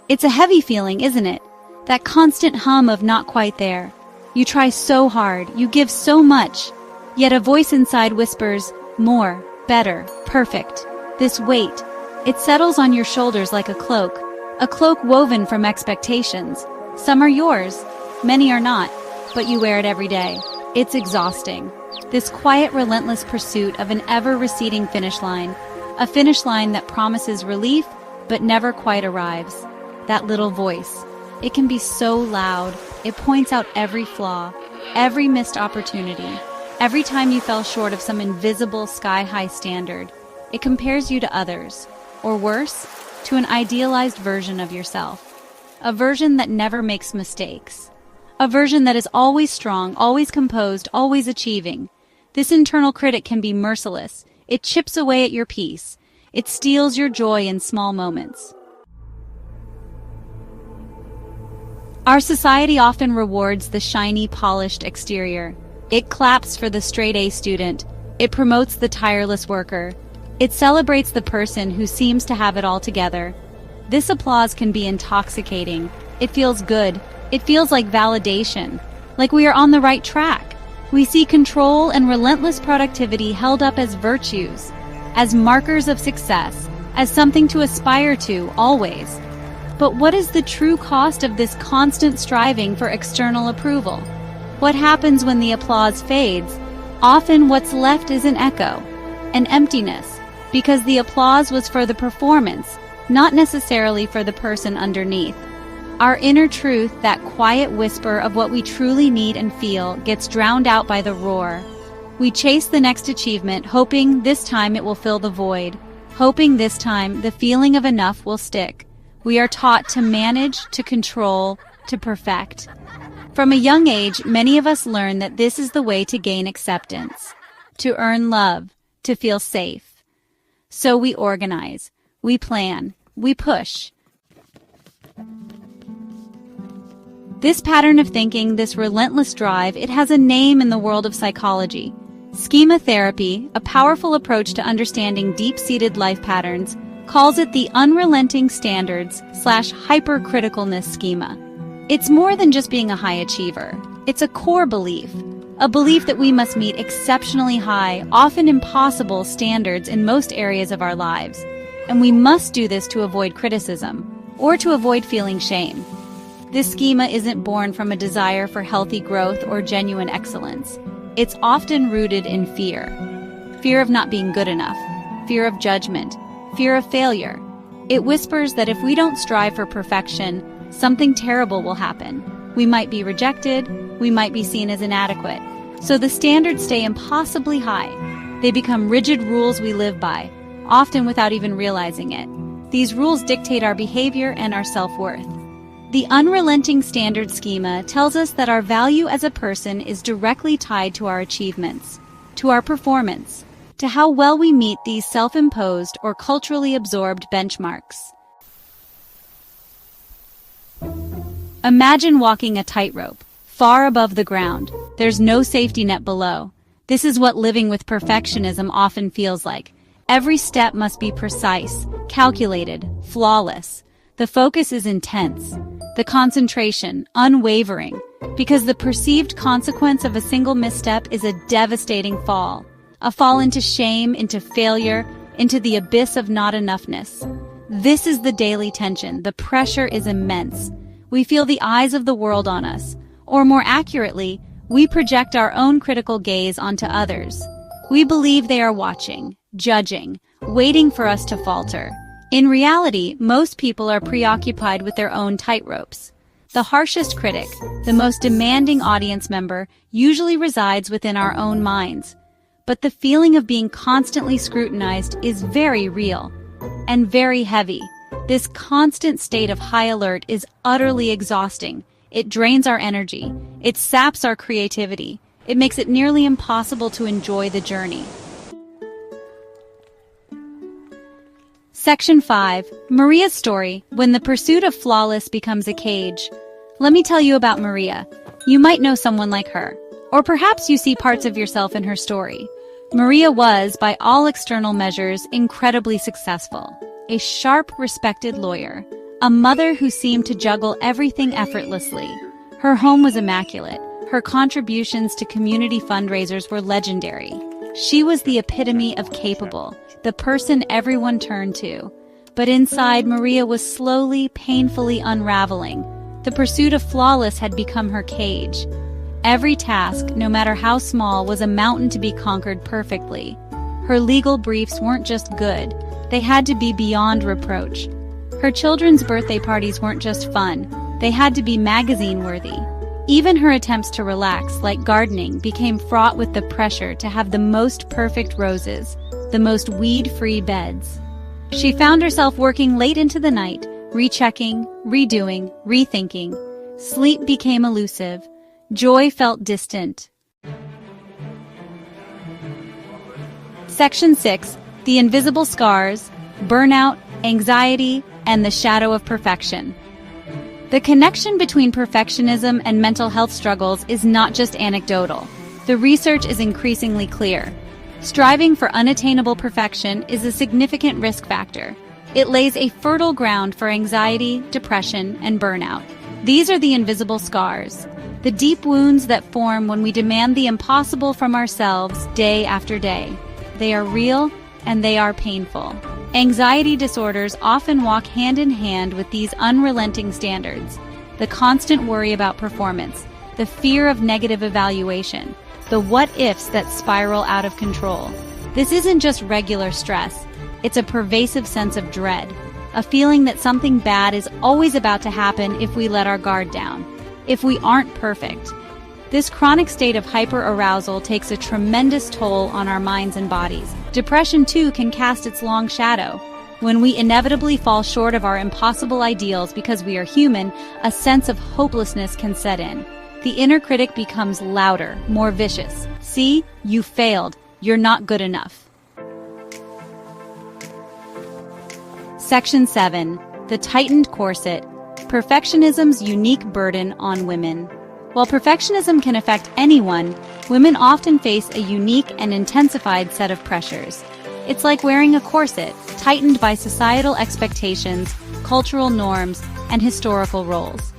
It's a heavy feeling, isn't it? That constant hum of not quite there. You try so hard, you give so much, yet a voice inside whispers, more, better, perfect. This weight, it settles on your shoulders like a cloak woven from expectations. Some are yours, many are not, but you wear it every day. It's exhausting. This quiet, relentless pursuit of an ever-receding finish line, a finish line that promises relief but never quite arrives. That little voice, it can be so loud. It points out every flaw, every missed opportunity, every time you fell short of some invisible sky-high standard. It compares you to others, or worse, to an idealized version of yourself. A version that never makes mistakes. A version that is always strong, always composed, always achieving. This internal critic can be merciless. It chips away at your peace. It steals your joy in small moments. Our society often rewards the shiny, polished exterior. It claps for the straight-A student. It promotes the tireless worker. It celebrates the person who seems to have it all together. This applause can be intoxicating. It feels good. It feels like validation, like we are on the right track. We see control and relentless productivity held up as virtues, as markers of success, as something to aspire to, always. But what is the true cost of this constant striving for external approval? What happens when the applause fades? Often what's left is an echo, an emptiness, because the applause was for the performance, not necessarily for the person underneath. Our inner truth, that quiet whisper of what we truly need and feel, gets drowned out by the roar. We chase the next achievement, hoping this time it will fill the void, hoping this time the feeling of enough will stick. We are taught to manage, to control, to perfect. From a young age, many of us learn that this is the way to gain acceptance, to earn love, to feel safe. So we organize, we plan, we push. This pattern of thinking, this relentless drive, it has a name in the world of psychology. Schema Therapy, a powerful approach to understanding deep-seated life patterns, calls it the Unrelenting Standards Hypercriticalness Schema. It's more than just being a high achiever. It's a core belief, a belief that we must meet exceptionally high, often impossible standards in most areas of our lives. And we must do this to avoid criticism, or to avoid feeling shame. This schema isn't born from a desire for healthy growth or genuine excellence. It's often rooted in fear. Fear of not being good enough, fear of judgment, fear of failure. It whispers that if we don't strive for perfection, something terrible will happen. We might be rejected, we might be seen as inadequate. So the standards stay impossibly high. They become rigid rules we live by, often without even realizing it. These rules dictate our behavior and our self-worth. The Unrelenting Standards Schema tells us that our value as a person is directly tied to our achievements, to our performance, to how well we meet these self-imposed or culturally absorbed benchmarks. Imagine walking a tightrope, far above the ground. There's no safety net below. This is what living with perfectionism often feels like. Every step must be precise, calculated, flawless. The focus is intense, the concentration unwavering, because the perceived consequence of a single misstep is a devastating fall. A fall into shame, into failure, into the abyss of not enoughness. This is the daily tension. The pressure is immense. We feel the eyes of the world on us, or more accurately, we project our own critical gaze onto others. We believe they are watching, judging, waiting for us to falter. In reality, most people are preoccupied with their own tightropes. The harshest critic, the most demanding audience member, usually resides within our own minds. But the feeling of being constantly scrutinized is very real and very heavy. This constant state of high alert is utterly exhausting. It drains our energy. It saps our creativity. It makes it nearly impossible to enjoy the journey. Section 5. Maria's story, when the pursuit of flawless becomes a cage. Let me tell you about Maria. You might know someone like her, or perhaps you see parts of yourself in her story. Maria was, by all external measures, incredibly successful. A sharp, respected lawyer, a mother who seemed to juggle everything effortlessly. Her home was immaculate. Her contributions to community fundraisers were legendary. She was the epitome of capable, the person everyone turned to. But inside, Maria was slowly, painfully unraveling. The pursuit of flawless had become her cage. Every task, no matter how small, was a mountain to be conquered perfectly. Her legal briefs weren't just good, they had to be beyond reproach. Her children's birthday parties weren't just fun, they had to be magazine-worthy. Even her attempts to relax, like gardening, became fraught with the pressure to have the most perfect roses, the most weed-free beds. She found herself working late into the night, rechecking, redoing, rethinking. Sleep became elusive. Joy felt distant. Section 6. The Invisible Scars, Burnout, Anxiety, and the Shadow of Perfection. The connection between perfectionism and mental health struggles is not just anecdotal. The research is increasingly clear. Striving for unattainable perfection is a significant risk factor. It lays a fertile ground for anxiety, depression, and burnout. These are the invisible scars, the deep wounds that form when we demand the impossible from ourselves day after day. They are real and they are painful. Anxiety disorders often walk hand in hand with these unrelenting standards. The constant worry about performance, the fear of negative evaluation, the what-ifs that spiral out of control. This isn't just regular stress, it's a pervasive sense of dread, a feeling that something bad is always about to happen if we let our guard down, if we aren't perfect. This chronic state of hyper-arousal takes a tremendous toll on our minds and bodies. Depression, too, can cast its long shadow. When we inevitably fall short of our impossible ideals because we are human, a sense of hopelessness can set in. The inner critic becomes louder, more vicious. See, you failed. You're not good enough. Section 7. The Tightened Corset. Perfectionism's Unique Burden on Women. While perfectionism can affect anyone, women often face a unique and intensified set of pressures. It's like wearing a corset, tightened by societal expectations, cultural norms, and historical roles.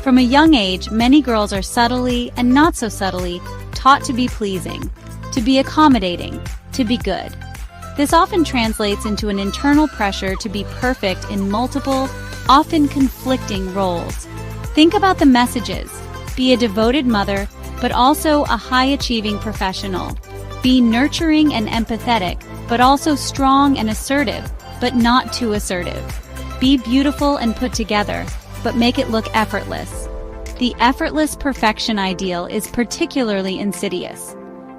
From a young age, many girls are subtly, and not so subtly, taught to be pleasing, to be accommodating, to be good. This often translates into an internal pressure to be perfect in multiple, often conflicting roles. Think about the messages. Be a devoted mother, but also a high-achieving professional. Be nurturing and empathetic, but also strong and assertive, but not too assertive. Be beautiful and put together, but make it look effortless. The effortless perfection ideal is particularly insidious.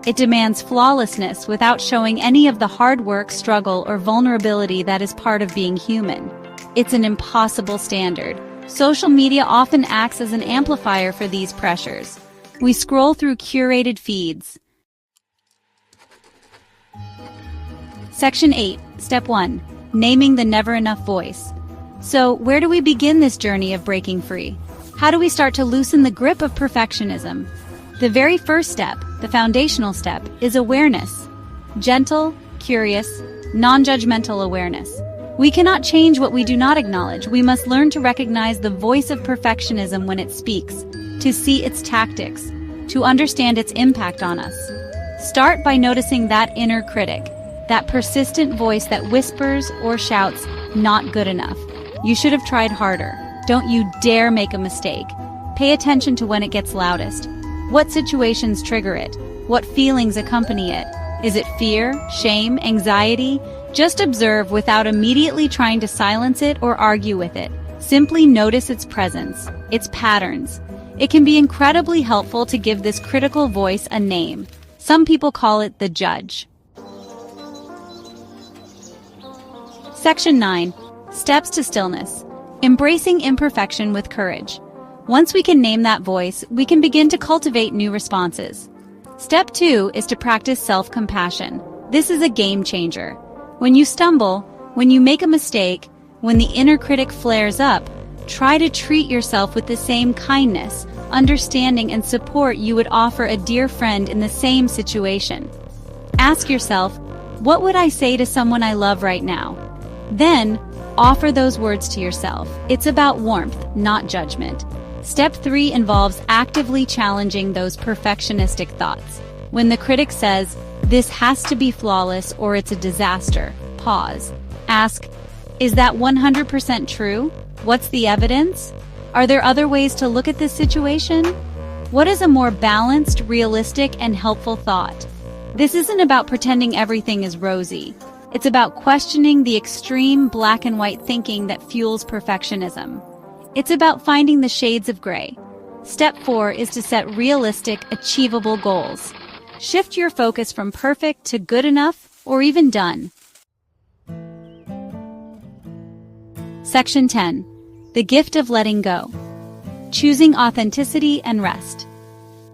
It demands flawlessness without showing any of the hard work, struggle, or vulnerability that is part of being human. It's an impossible standard. Social media often acts as an amplifier for these pressures. We scroll through curated feeds. Section 8, Step 1. Naming the never enough voice. So, where do we begin this journey of breaking free? How do we start to loosen the grip of perfectionism? The very first step, the foundational step, is awareness. Gentle, curious, non-judgmental awareness. We cannot change what we do not acknowledge. We must learn to recognize the voice of perfectionism when it speaks, to see its tactics, to understand its impact on us. Start by noticing that inner critic, that persistent voice that whispers or shouts, "Not good enough. You should have tried harder. Don't you dare make a mistake." Pay attention to when it gets loudest. What situations trigger it? What feelings accompany it? Is it fear, shame, anxiety? Just observe without immediately trying to silence it or argue with it. Simply notice its presence, its patterns. It can be incredibly helpful to give this critical voice a name. Some people call it the judge. Section 9. Steps to Stillness. Embracing imperfection with courage. Once we can name that voice, we can begin to cultivate new responses. Step 2 is to practice self-compassion. This is a game changer. When you stumble, when you make a mistake, when the inner critic flares up, try to treat yourself with the same kindness, understanding, and support you would offer a dear friend in the same situation. Ask yourself, what would I say to someone I love right now? Then, offer those words to yourself. It's about warmth, not judgment. Step 3 involves actively challenging those perfectionistic thoughts. When the critic says, "This has to be flawless or it's a disaster," pause. Ask, "Is that 100% true? What's the evidence? Are there other ways to look at this situation? What is a more balanced, realistic, and helpful thought?" This isn't about pretending everything is rosy. It's about questioning the extreme black and white thinking that fuels perfectionism. It's about finding the shades of gray. Step 4 is to set realistic, achievable goals. Shift your focus from perfect to good enough or even done. Section 10. The gift of letting go. Choosing authenticity and rest.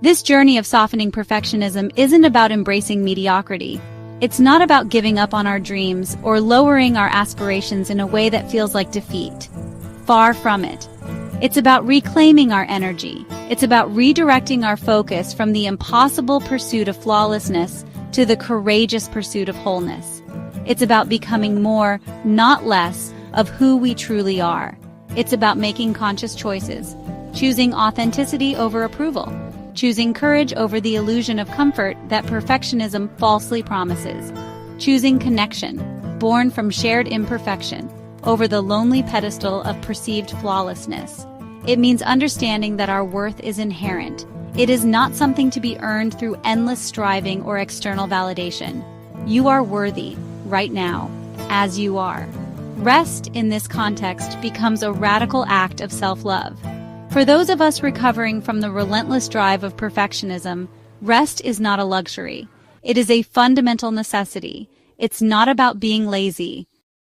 This journey of softening perfectionism isn't about embracing mediocrity. It's not about giving up on our dreams or lowering our aspirations in a way that feels like defeat. Far from it. It's about reclaiming our energy. It's about redirecting our focus from the impossible pursuit of flawlessness to the courageous pursuit of wholeness. It's about becoming more, not less, of who we truly are. It's about making conscious choices, choosing authenticity over approval, choosing courage over the illusion of comfort that perfectionism falsely promises, choosing connection, born from shared imperfection, over the lonely pedestal of perceived flawlessness. It means understanding that our worth is inherent. It is not something to be earned through endless striving or external validation. You are worthy, right now, as you are. Rest in this context becomes a radical act of self-love. For those of us recovering from the relentless drive of perfectionism, rest is not a luxury. It is a fundamental necessity. It's not about being lazy.